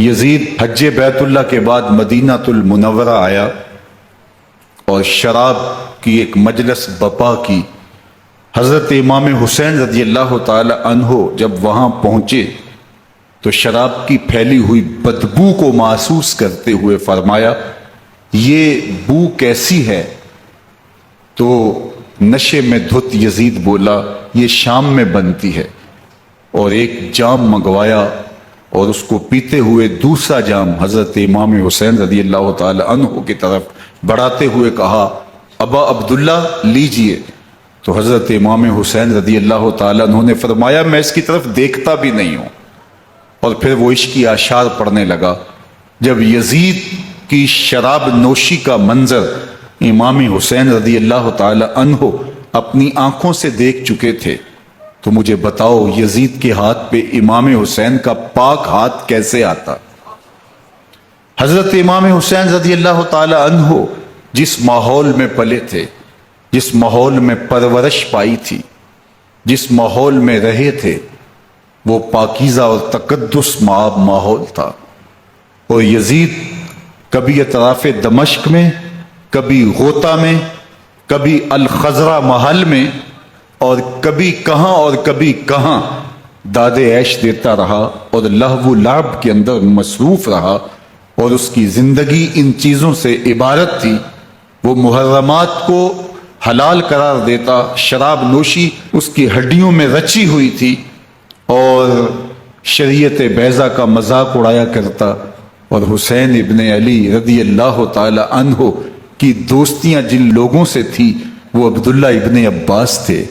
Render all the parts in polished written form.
یزید حج بیت اللہ کے بعد مدینہ المنورہ آیا اور شراب کی ایک مجلس بپا کی۔ حضرت امام حسین رضی اللہ تعالی عنہ جب وہاں پہنچے تو شراب کی پھیلی ہوئی بدبو کو محسوس کرتے ہوئے فرمایا، یہ بو کیسی ہے؟ تو نشے میں دھت یزید بولا، یہ شام میں بنتی ہے، اور ایک جام منگوایا اور اس کو پیتے ہوئے دوسرا جام حضرت امام حسین رضی اللہ تعالی عنہ کی طرف بڑھاتے ہوئے کہا، ابا عبداللہ لیجئے۔ تو حضرت امام حسین رضی اللہ تعالی عنہ نے فرمایا، میں اس کی طرف دیکھتا بھی نہیں ہوں، اور پھر وہ عشقی اشعار پڑھنے لگا۔ جب یزید کی شراب نوشی کا منظر امام حسین رضی اللہ تعالی عنہ اپنی آنکھوں سے دیکھ چکے تھے تو مجھے بتاؤ یزید کے ہاتھ پہ امام حسین کا پاک ہاتھ کیسے آتا؟ حضرت امام حسین رضی اللہ تعالی عنہ جس ماحول میں پلے تھے، جس ماحول میں پرورش پائی تھی، جس ماحول میں رہے تھے، وہ پاکیزہ اور تقدس مآب ماحول تھا۔ اور یزید کبھی اطراف دمشق میں، کبھی غوطہ میں، کبھی الخزرہ محل میں، اور کبھی کہاں داد عیش دیتا رہا اور لہو و لعب کے اندر مصروف رہا، اور اس کی زندگی ان چیزوں سے عبارت تھی۔ وہ محرمات کو حلال قرار دیتا، شراب نوشی اس کی ہڈیوں میں رچی ہوئی تھی، اور شریعت بیضا کا مذاق اڑایا کرتا، اور حسین ابن علی رضی اللہ تعالی عنہ کی دوستیاں جن لوگوں سے تھی وہ عبداللہ ابن عباس تھے،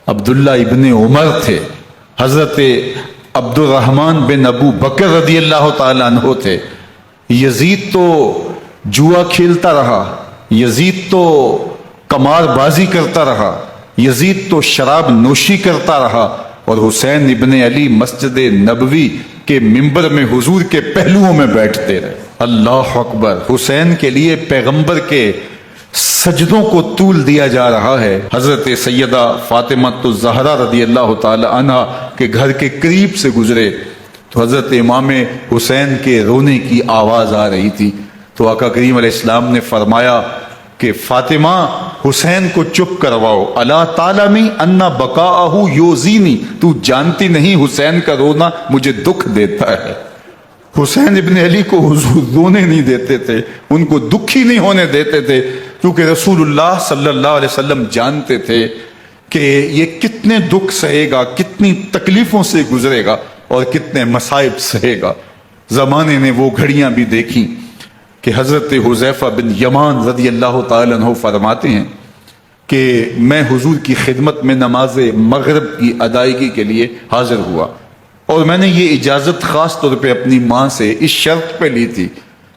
عبداللہ ابن عمر تھے، حضرت عبد الرحمن بن ابو بکر رضی اللہ تعالی عنہ تھے۔ یزید تو جوا کھیلتا رہا، یزید تو قمار بازی کرتا رہا، یزید تو شراب نوشی کرتا رہا، اور حسین ابن علی مسجد نبوی کے منبر میں حضور کے پہلوؤں میں بیٹھتے رہے۔ اللہ اکبر! حسین کے لیے پیغمبر کے سجدوں کو طول دیا جا رہا ہے۔ حضرت سیدہ فاطمہ الزہرا رضی اللہ تعالی عنہ کے گھر کے قریب سے گزرے تو حضرت امام حسین کے رونے کی آواز آ رہی تھی، تو آقا کریم علیہ السلام نے فرمایا کہ فاطمہ حسین کو چپ کرواؤ، الا تعلمی ان بقاءہ یوزینی، تو جانتی نہیں حسین کا رونا مجھے دکھ دیتا ہے۔ حسین ابن علی کو حضور رونے نہیں دیتے تھے، ان کو دکھی نہیں ہونے دیتے تھے، کیونکہ رسول اللہ صلی اللہ علیہ وسلم جانتے تھے کہ یہ کتنے دکھ سہے گا، کتنی تکلیفوں سے گزرے گا اور کتنے مصائب سہے گا۔ زمانے نے وہ گھڑیاں بھی دیکھی کہ حضرت حذیفہ بن یمان رضی اللہ تعالیٰ عنہ فرماتے ہیں کہ میں حضور کی خدمت میں نماز مغرب کی ادائیگی کے لیے حاضر ہوا، اور میں نے یہ اجازت خاص طور پہ اپنی ماں سے اس شرط پہ لی تھی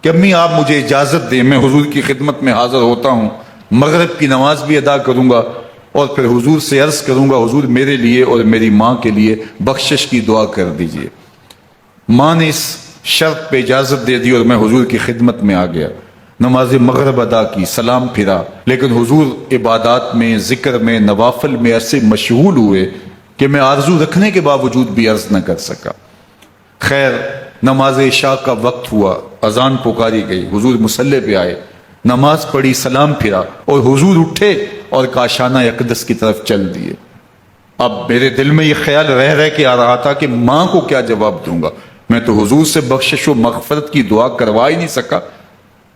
کہ امی آپ مجھے اجازت دیں، میں حضور کی خدمت میں حاضر ہوتا ہوں، مغرب کی نماز بھی ادا کروں گا، اور پھر حضور سے عرض کروں گا حضور میرے لیے اور میری ماں کے لیے بخشش کی دعا کر دیجئے۔ ماں نے اس شرط پہ اجازت دے دی اور میں حضور کی خدمت میں آ گیا، نماز مغرب ادا کی، سلام پھرا، لیکن حضور عبادات میں، ذکر میں، نوافل میں ایسے مشغول ہوئے کہ میں آرزو رکھنے کے باوجود بھی عرض نہ کر سکا۔ خیر نماز عشاء کا وقت ہوا، اذان پکاری گئی، حضور مصلی پہ آئے، نماز پڑھی، سلام پھرا، اور حضور اٹھے اور کاشانہ اقدس کی طرف چل دیے۔ اب میرے دل میں یہ خیال رہ کے آ رہا تھا کہ ماں کو کیا جواب دوں گا، میں تو حضور سے بخشش و مغفرت کی دعا کروا ہی نہیں سکا۔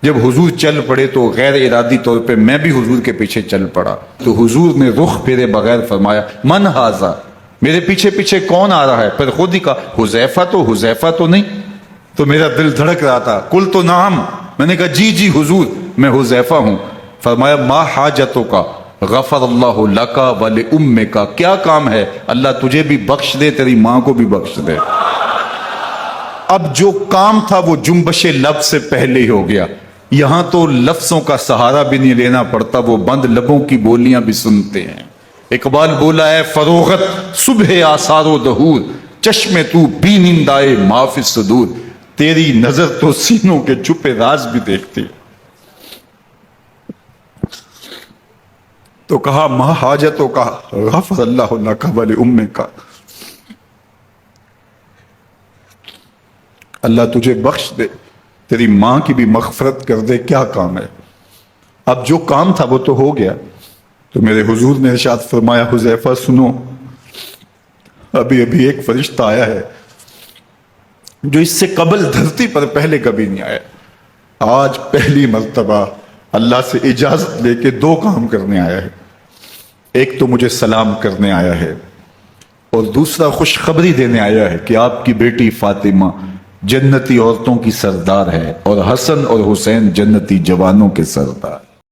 جب حضور چل پڑے تو غیر ارادی طور پہ میں بھی حضور کے پیچھے چل پڑا، تو حضور نے رخ پھیرے بغیر فرمایا، من ھذا، میرے پیچھے پیچھے کون آ رہا ہے؟ پھر خود ہی کہا حذیفہ تو نہیں؟ تو میرا دل دھڑک رہا تھا، قلت نعم، میں نے کہا جی جی حضور میں حذیفہ ہوں۔ فرمایا ما حاجتوں کا غفر اللہ لک ولامک، کیا کام ہے؟ اللہ تجھے بھی بخش دے، تیری ماں کو بھی بخش دے۔ اب جو کام تھا وہ جنبش لب سے پہلے ہی ہو گیا، یہاں تو لفظوں کا سہارا بھی نہیں لینا پڑتا، وہ بند لبوں کی بولیاں بھی سنتے ہیں۔ اقبال بولا ہے فروغت صبح آثار و دہور، چشم تو بینندائے ما فی الصدور، تیری نظر تو سینوں کے چھپے راز بھی دیکھتی۔ تو کہا ما حاجتوں کا غفر اللہ لک ولامک، اللہ تجھے بخش دے، تیری ماں کی بھی مغفرت کر دے، کیا کام ہے؟ اب جو کام تھا وہ تو ہو گیا۔ تو میرے حضور نے ارشاد فرمایا حذیفہ سنو، ابھی ابھی ایک فرشتہ آیا ہے جو اس سے قبل دھرتی پر پہلے کبھی نہیں آیا، آج پہلی مرتبہ اللہ سے اجازت لے کے دو کام کرنے آیا ہے۔ ایک تو مجھے سلام کرنے آیا ہے، اور دوسرا خوشخبری دینے آیا ہے کہ آپ کی بیٹی فاطمہ جنتی عورتوں کی سردار ہے، اور حسن اور حسین جنتی جوانوں کے سردار۔